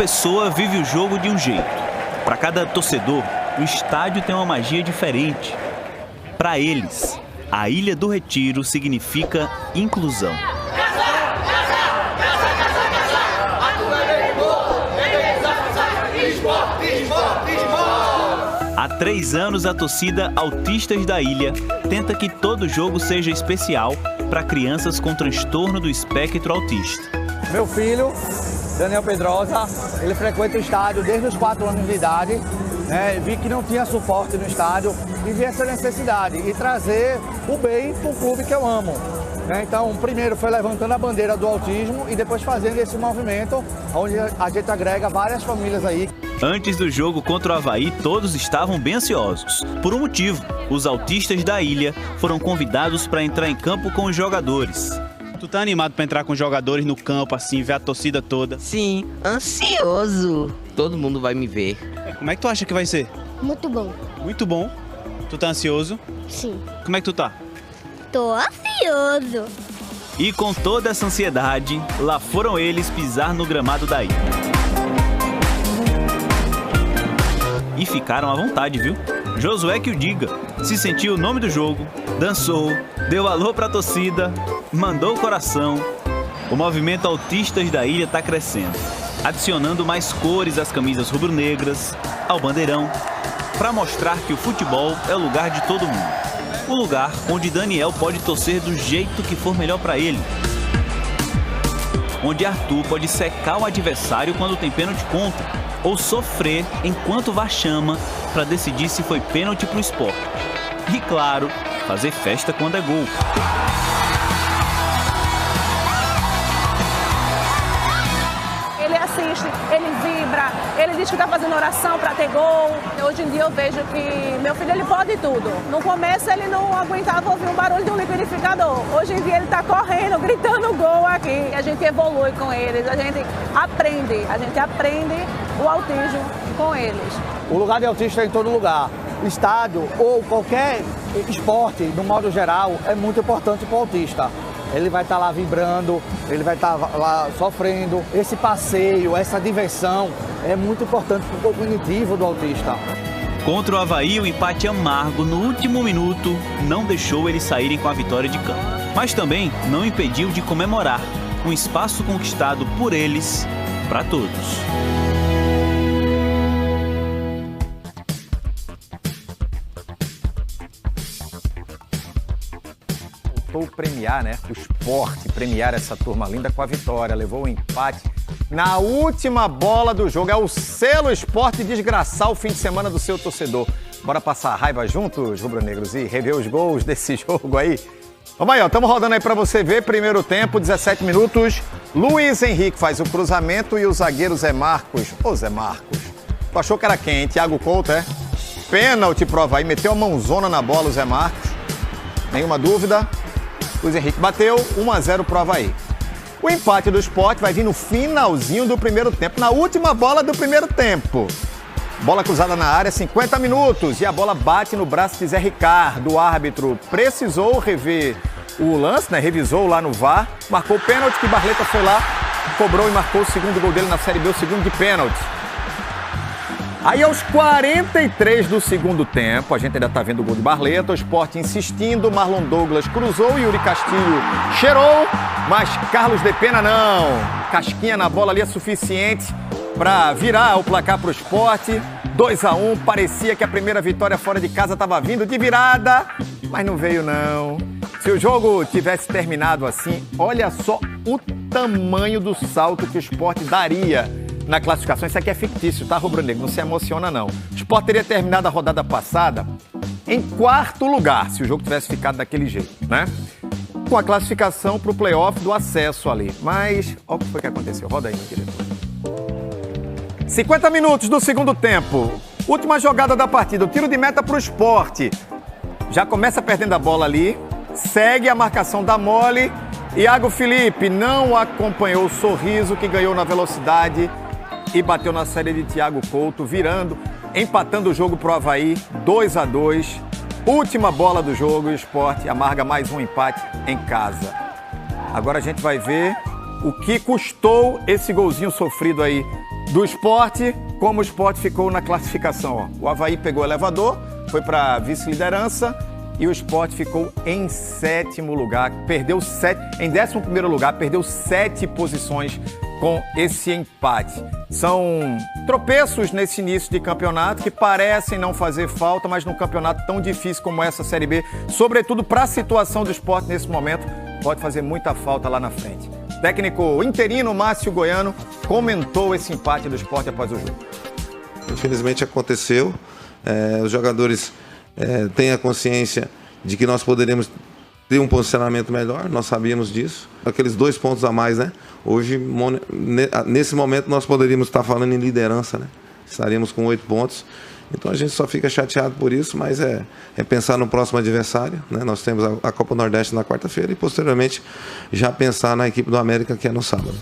pessoa vive o jogo de um jeito. Para cada torcedor, o estádio tem uma magia diferente. Para eles, a Ilha do Retiro significa inclusão. Há 3 anos, a torcida Autistas da Ilha tenta que todo jogo seja especial para crianças com transtorno do espectro autista. Meu filho, Daniel Pedrosa, ele frequenta o estádio desde os 4 anos de idade. Vi que não tinha suporte no estádio e vi essa necessidade e trazer o bem para o clube que eu amo. Então, primeiro foi levantando a bandeira do autismo e depois fazendo esse movimento onde a gente agrega várias famílias aí. Antes do jogo contra o Avaí, todos estavam bem ansiosos. Por um motivo, os autistas da ilha foram convidados para entrar em campo com os jogadores. Tu tá animado para entrar com os jogadores no campo, assim, ver a torcida toda? Sim, ansioso. Todo mundo vai me ver. Como é que tu acha que vai ser? Muito bom. Muito bom. Tu tá ansioso? Sim. Como é que tu tá? Tô ansioso. E com toda essa ansiedade, lá foram eles pisar no gramado da ilha. E ficaram à vontade, viu? Josué que o diga. Se sentiu o nome do jogo, dançou, deu alô pra torcida, mandou o coração. O movimento Autistas da Ilha tá crescendo, adicionando mais cores às camisas rubro-negras, ao bandeirão, para mostrar que o futebol é o lugar de todo mundo. O lugar onde Daniel pode torcer do jeito que for melhor para ele. Onde Arthur pode secar o adversário quando tem pênalti contra, ou sofrer enquanto VAR chama para decidir se foi pênalti pro Sport. E claro, fazer festa quando é gol. Ele assiste, ele vibra, ele diz que está fazendo oração para ter gol. Hoje em dia eu vejo que meu filho ele pode tudo. No começo ele não aguentava ouvir o barulho de um liquidificador. Hoje em dia ele está correndo, gritando gol aqui. A gente evolui com eles, a gente aprende o autismo com eles. O lugar de autista é em todo lugar. Estádio ou qualquer esporte, no modo geral, é muito importante para o autista. Ele vai estar lá vibrando, ele vai estar lá sofrendo. Esse passeio, essa diversão é muito importante para o cognitivo do autista. Contra o Avaí, o empate amargo no último minuto não deixou eles saírem com a vitória de campo. Mas também não impediu de comemorar um espaço conquistado por eles para todos. Premiar, né? O esporte, premiar essa turma linda com a vitória. Levou o empate na última bola do jogo. É o selo esporte desgraçar o fim de semana do seu torcedor. Bora passar a raiva juntos, rubro-negros, e rever os gols desse jogo aí. Vamos aí, ó. Estamos rodando aí pra você ver. Primeiro tempo, 17 minutos. Luiz Henrique faz o cruzamento e o zagueiro Zé Marcos. Ô, Zé Marcos. Tu achou que era quem? Thiago Couto, é? Pênalti pro Avaí. Meteu a mãozona na bola o Zé Marcos. Nenhuma dúvida. Luiz Henrique bateu, 1-0 pro Avaí. O empate do Sport vai vir no finalzinho do primeiro tempo, na última bola do primeiro tempo. Bola cruzada na área, 50 minutos, e a bola bate no braço de Zé Ricardo. O árbitro precisou rever o lance, né? Revisou lá no VAR, marcou o pênalti, que Barleta foi lá, cobrou e marcou o segundo gol dele na Série B, o segundo de pênalti. Aí aos 43 do segundo tempo, a gente ainda tá vendo o gol de Barleta, o Sport insistindo, Marlon Douglas cruzou, Yuri Castilho cheirou, mas Carlos de Pena não. Casquinha na bola ali é suficiente para virar o placar pro Sport. 2-1, parecia que a primeira vitória fora de casa estava vindo de virada, mas não veio não. Se o jogo tivesse terminado assim, olha só o tamanho do salto que o Sport daria na classificação. Isso aqui é fictício, tá, rubro-negro? Não se emociona, não. O Sport teria terminado a rodada passada em 4º lugar, se o jogo tivesse ficado daquele jeito, né? Com a classificação pro playoff do acesso ali. Mas, olha o que foi que aconteceu. Roda aí, meu diretor. 50 minutos do segundo tempo. Última jogada da partida. O tiro de meta pro Sport. Já começa perdendo a bola ali. Segue a marcação da Mole. Iago Felipe não acompanhou o sorriso que ganhou na velocidade e bateu na série de Thiago Couto, virando, empatando o jogo pro Avaí, 2-2. Última bola do jogo e o Sport amarga mais um empate em casa. Agora a gente vai ver o que custou esse golzinho sofrido aí do Sport, como o Sport ficou na classificação. Ó. O Avaí pegou o elevador, foi para vice-liderança e o Sport ficou em 7º lugar. Em 11º lugar, perdeu 7 posições com esse empate. São tropeços nesse início de campeonato que parecem não fazer falta, mas num campeonato tão difícil como essa Série B, sobretudo para a situação do Sport nesse momento, pode fazer muita falta lá na frente. O técnico interino Márcio Goiano comentou esse empate do Sport após o jogo. Infelizmente aconteceu, os jogadores têm a consciência de que nós poderíamos ter um posicionamento melhor, nós sabíamos disso. Aqueles 2 pontos a mais, né? Hoje, nesse momento, nós poderíamos estar falando em liderança, né? Estaríamos com 8 pontos. Então a gente só fica chateado por isso, mas é pensar no próximo adversário, né? Nós temos a Copa Nordeste na quarta-feira e posteriormente já pensar na equipe do América, que é no sábado.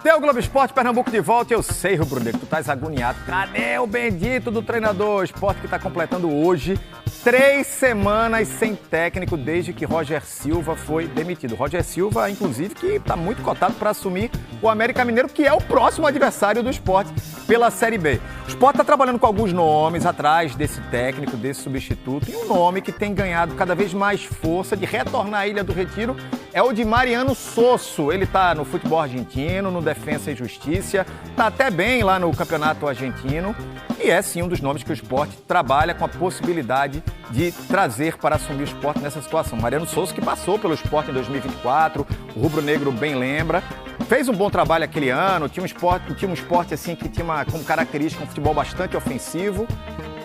Tem o Globo Esporte Pernambuco de volta e eu sei, Rubro Negro, tu estás agoniado. Cadê o bendito do treinador? O Sport que está completando hoje 3 semanas sem técnico desde que Roger Silva foi demitido. Roger Silva, inclusive, que está muito cotado para assumir o América Mineiro, que é o próximo adversário do Sport pela Série B. O Sport está trabalhando com alguns nomes atrás desse técnico, desse substituto, e um nome que tem ganhado cada vez mais força de retornar à Ilha do Retiro é o de Mariano Sosso. Ele está no futebol argentino, no Defensa e Justiça, está até bem lá no campeonato argentino e é sim um dos nomes que o Sport trabalha com a possibilidade de trazer para assumir o Sport nessa situação. Mariano Sosso, que passou pelo Sport em 2024, o Rubro Negro bem lembra, fez um bom trabalho aquele ano, tinha um Sport assim, que tinha como característica um futebol bastante ofensivo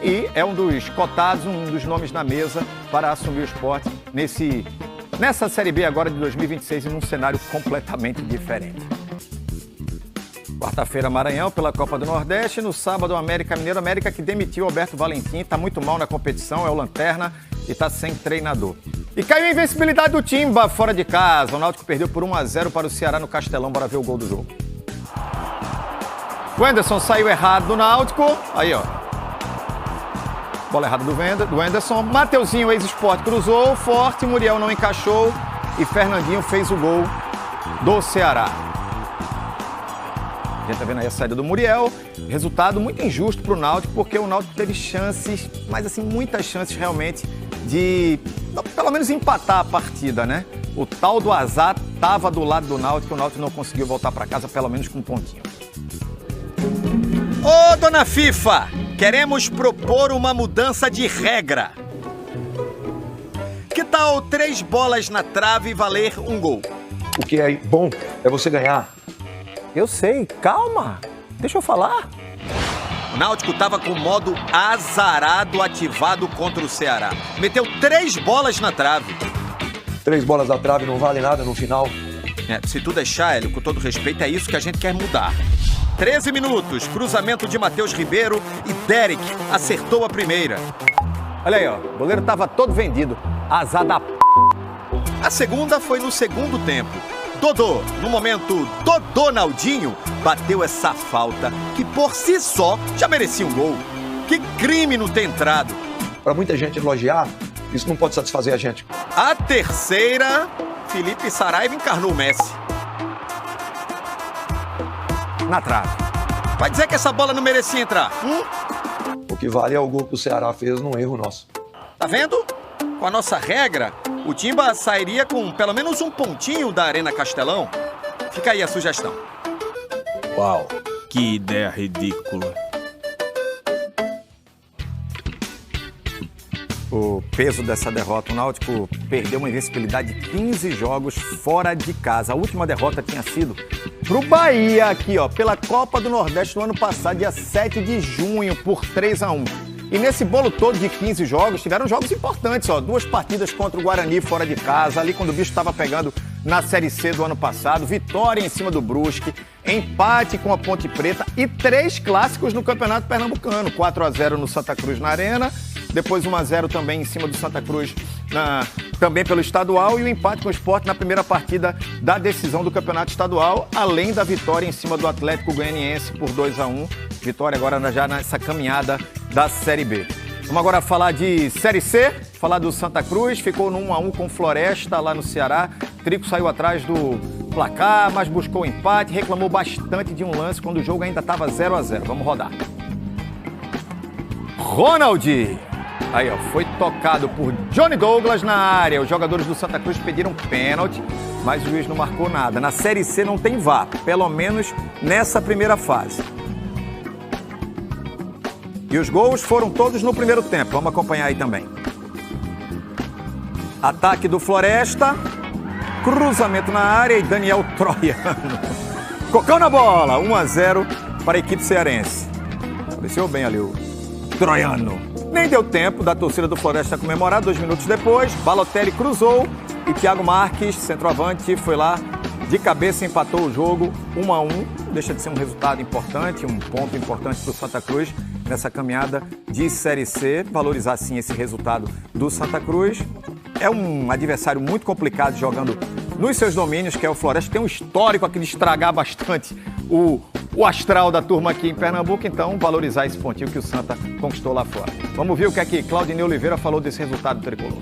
e é um dos cotados, um dos nomes na mesa para assumir o Sport nessa Série B agora de 2026 e num cenário completamente diferente. Quarta-feira, Maranhão, pela Copa do Nordeste. No sábado, América Mineiro. América que demitiu Alberto Valentim. Está muito mal na competição, é o lanterna e está sem treinador. E caiu a invencibilidade do Timba fora de casa. O Náutico perdeu por 1-0 para o Ceará no Castelão. Bora ver o gol do jogo. O Anderson saiu errado do Náutico. Aí, ó. Bola errada do Anderson. Mateuzinho, ex-Sport, cruzou. Forte, Muriel não encaixou. E Fernandinho fez o gol do Ceará. A gente tá vendo aí a saída do Muriel. Resultado muito injusto para o Náutico, porque o Náutico teve chances, mas assim, muitas chances realmente de, pelo menos, empatar a partida, né? O tal do azar estava do lado do Náutico, o Náutico não conseguiu voltar para casa, pelo menos com um pontinho. Ô, dona FIFA, queremos propor uma mudança de regra. Que tal 3 bolas na trave valer um gol? O que é bom é você ganhar. Eu sei, calma, deixa eu falar. O Náutico estava com o modo azarado ativado contra o Ceará. Meteu 3 bolas na trave. 3 bolas na trave não vale nada no final. Se tu deixar, Hélio, com todo respeito, é isso que a gente quer mudar. 13 minutos, cruzamento de Matheus Ribeiro e Derek acertou a primeira. Olha aí, ó, o goleiro estava todo vendido. Azar da p... A segunda foi no segundo tempo. Dodô, no momento Dodonaldinho, bateu essa falta que por si só já merecia um gol. Que crime não ter entrado. Para muita gente elogiar, isso não pode satisfazer a gente. A terceira, Felipe Saraiva encarnou o Messi. Na trave. Vai dizer que essa bola não merecia entrar? O que vale é o gol que o Ceará fez num erro nosso. Tá vendo? Com a nossa regra, o Timba sairia com pelo menos um pontinho da Arena Castelão. Fica aí a sugestão. Uau, que ideia ridícula. O peso dessa derrota, o Náutico perdeu uma invencibilidade de 15 jogos fora de casa. A última derrota tinha sido pro Bahia aqui, ó, pela Copa do Nordeste no ano passado, dia 7 de junho, por 3-1. E nesse bolo todo de 15 jogos, tiveram jogos importantes, ó. 2 partidas contra o Guarani fora de casa, ali quando o bicho estava pegando na Série C do ano passado, vitória em cima do Brusque, empate com a Ponte Preta e 3 clássicos no Campeonato Pernambucano. 4-0 no Santa Cruz na Arena, depois 1-0 também em cima do Santa Cruz, também pelo estadual, e o empate com o Sport na primeira partida da decisão do Campeonato Estadual, além da vitória em cima do Atlético Goianiense por 2-1. Vitória agora já nessa caminhada da Série B. Vamos agora falar de Série C, falar do Santa Cruz, ficou no 1-1 com Floresta lá no Ceará. Trico saiu atrás do placar, mas buscou o empate, reclamou bastante de um lance quando o jogo ainda estava 0-0. Vamos rodar. Ronald! Aí, ó, foi tocado por Johnny Douglas na área. Os jogadores do Santa Cruz pediram pênalti, mas o juiz não marcou nada. Na Série C não tem VAR, pelo menos nessa primeira fase. E os gols foram todos no primeiro tempo. Vamos acompanhar aí também. Ataque do Floresta. Cruzamento na área e Daniel Troiano. Cocão na bola. 1-0 para a equipe cearense. Apareceu bem ali o Troiano. Nem deu tempo da torcida do Floresta comemorar. 2 minutos depois, Balotelli cruzou e Thiago Marques, centroavante, foi lá de cabeça, empatou o jogo 1-1. Deixa de ser um resultado importante, um ponto importante para o Santa Cruz nessa caminhada de Série C. Valorizar, sim, esse resultado do Santa Cruz. É um adversário muito complicado jogando nos seus domínios, que é o Floresta. Tem um histórico aqui de estragar bastante o astral da turma aqui em Pernambuco. Então, valorizar esse pontinho que o Santa conquistou lá fora. Vamos ver o que é que Claudinei Oliveira falou desse resultado do tricolor.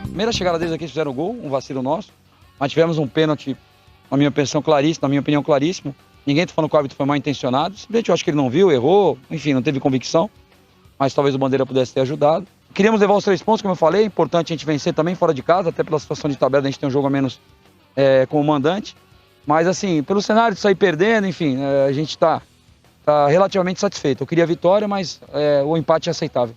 Primeira chegada deles aqui, fizeram o gol, um vacilo nosso. Mas tivemos um pênalti, na minha opinião, claríssimo. Ninguém está falando que o árbitro foi mal intencionado. Simplesmente eu acho que ele não viu, errou, enfim, não teve convicção. Mas talvez o Bandeira pudesse ter ajudado. Queríamos levar os 3 pontos, como eu falei. É importante a gente vencer também fora de casa, até pela situação de tabela, a gente tem um jogo a menos como mandante. Mas assim, pelo cenário de sair perdendo, enfim, a gente está relativamente satisfeito. Eu queria a vitória, mas o empate é aceitável.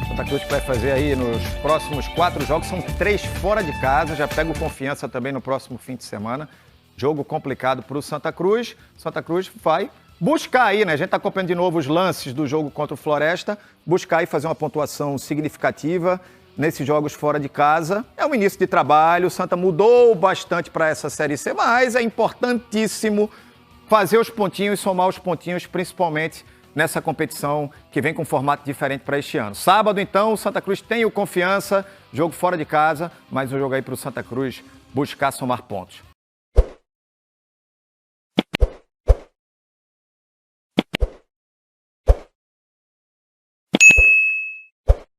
Santa Cruz que vai fazer aí nos próximos 4 jogos, são 3 fora de casa, já pega o Confiança também no próximo fim de semana. Jogo complicado para o Santa Cruz. Santa Cruz vai buscar aí, né? A gente está acompanhando de novo os lances do jogo contra o Floresta, buscar aí fazer uma pontuação significativa nesses jogos fora de casa. É um início de trabalho, o Santa mudou bastante para essa Série C, mas é importantíssimo fazer os pontinhos, somar os pontinhos, principalmente nessa competição que vem com um formato diferente para este ano. Sábado, então, o Santa Cruz tem o Confiança, jogo fora de casa, mas um jogo aí para o Santa Cruz buscar somar pontos.